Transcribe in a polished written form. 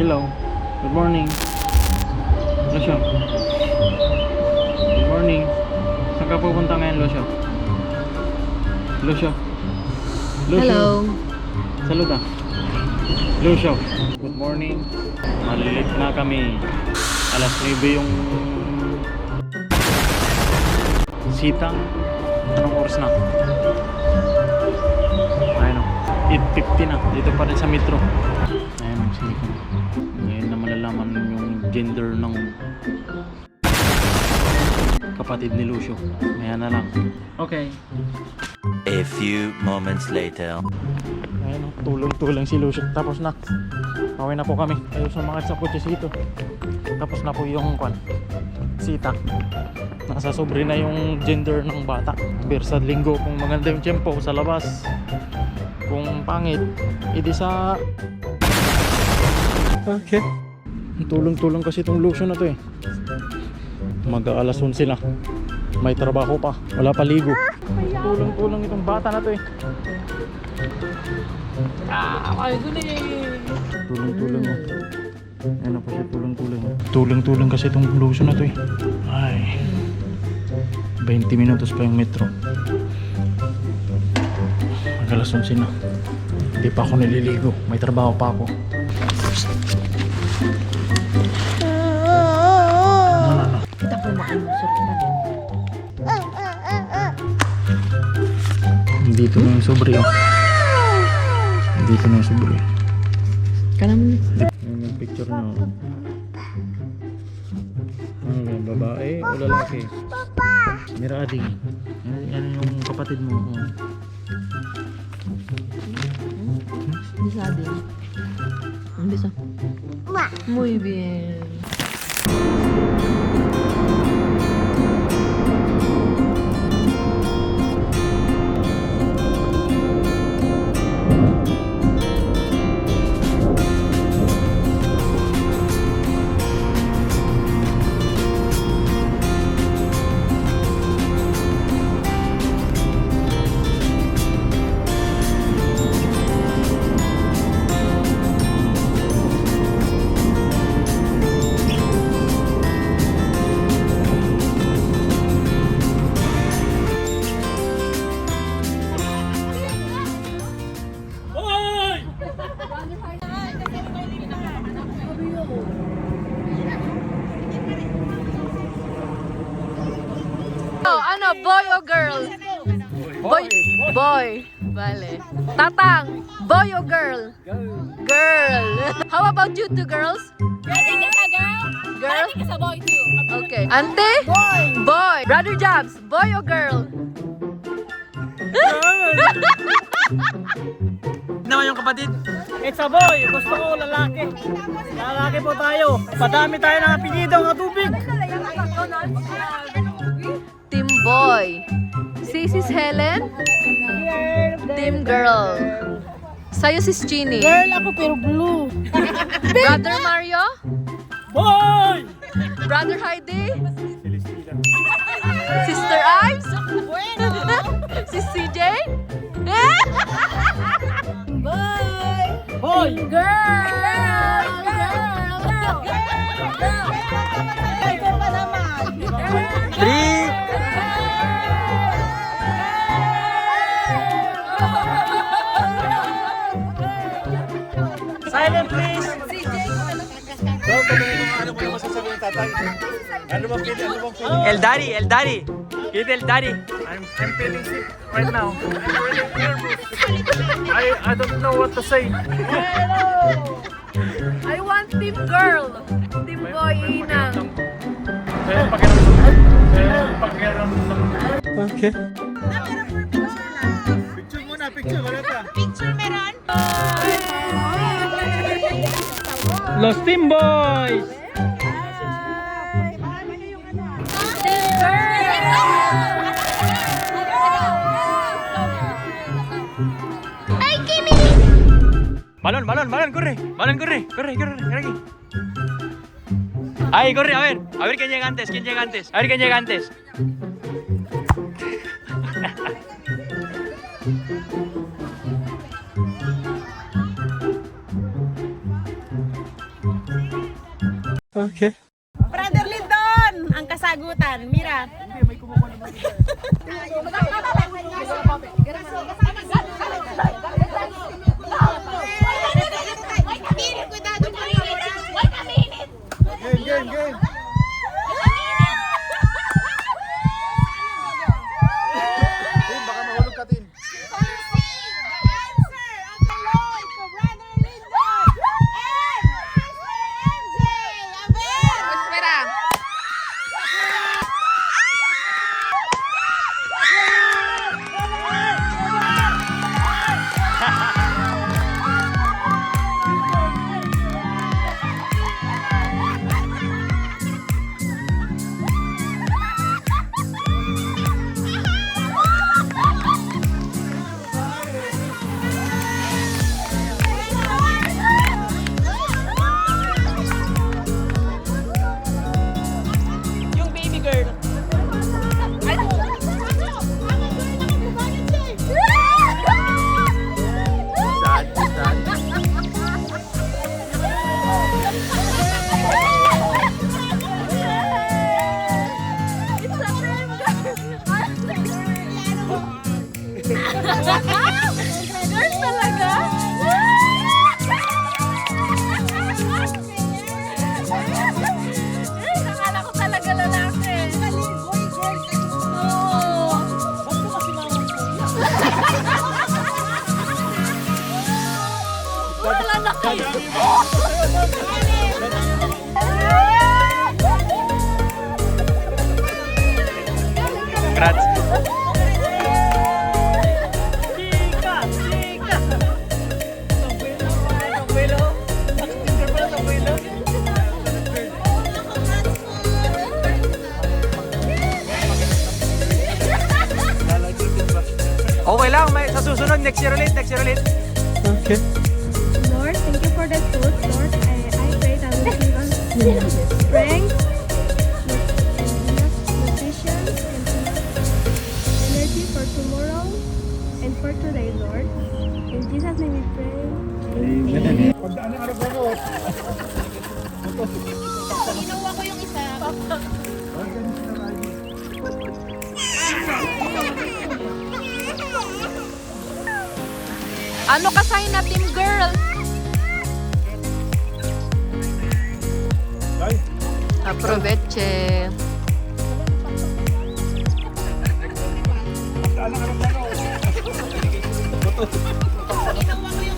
Hello. Good morning. Lucio. Good morning. Saan ka pupunta ngayon, Lucio? Lucio. Hello. Saluda. Lucio. Good morning. Malilit na kami. Alas 9 yung sitang. Anong oras na? Ayun o. 8:50 na. Dito pa rin sa metro. Ayun ang sitang. Ngayon na malalaman yung gender ng kapatid ni Lucio. Maya na lang. Okay. A few moments later. Ayun o. Tulong-tulong si Lucio. Tapos na. Pauwi na po kami. Ayos na mga sa kutsesito. Tapos na po yung sita. Nasa sobre na yung gender ng bata. Pero sa linggo kung maganda yung tiyempo sa labas, kung pangit, edi sa okay. Tulong-tulong kasi itong Lucio na to eh. Mag-aalas 11 na. May trabaho pa. Wala pa ligo. Tulong-tulong itong bata na to eh. Tulong-tulong mo. Ano pa siya tulong-tulong. Tulong-tulong kasi itong Lucio na to eh. Ay. 20 minutos pa yung metro. Mag-alas 11 na. Hindi pa ako nililigo. May trabaho pa ako. Kita ko makalusot na din. Dito na yung sobre oh. Dito na yung sobre. Kanam. Yung picture na oh. Ano yan? Babae o lalaki? Mira ading. Yan yung kapatid mo oh. Bisa din. Bisa. Muy bien. Ano, boy o girl? Boy. Boy. Vale. Tatang, boy o girl? Girl. How about you two girls? I think it's a girl. Girl? I think it's a boy too. Okay. Ante? Boy. Boy. Brother Jobs, boy o girl? Naman yung kapatid. It's a boy. Gusto ko lalaki. Lalaki po tayo. Padami tayo ng apelido ng tubig. Team boy. Sis Helen? Team girl. Sa'yo sis Ginny. Girl ako pero blue. Brother Mario? Boy! Brother Heidi? Sister Ives? Bueno. Sis CJ? Boy. Boy! Girl. Ito pa naman. 3. Silent please! El Daddy, El Daddy. Get El Daddy. I'm feeling sick right now. I'm really nervous. I don't know what to say. I want team girl. Team boy Inang. Okay. Picture muna, picture. Wala pa. Picture meron. Los Team Boys! Balón, balón, balón, corre. Balón, corre, corre, corre, corre aquí. Ahí, corre, a ver quién llega antes, quién llega antes. A ver quién llega antes. Okay. Brother Lindon, ang kasagutan. Mira. Espera. Yung baby girl. Girl talaga? Nakala ko talaga lalaki. Oo. Wala na kayo. Grazie. Okay lang, may sa susunod, next year ulit. Okay. Lord, thank you for the food. Lord, I pray that we give us strength, enough nutrition, and enough energy for tomorrow and for today, Lord. In Jesus' name we pray. Inuwa ko yung isa. Ano ka sign na team girl? Aproveche. Inuwa ko yung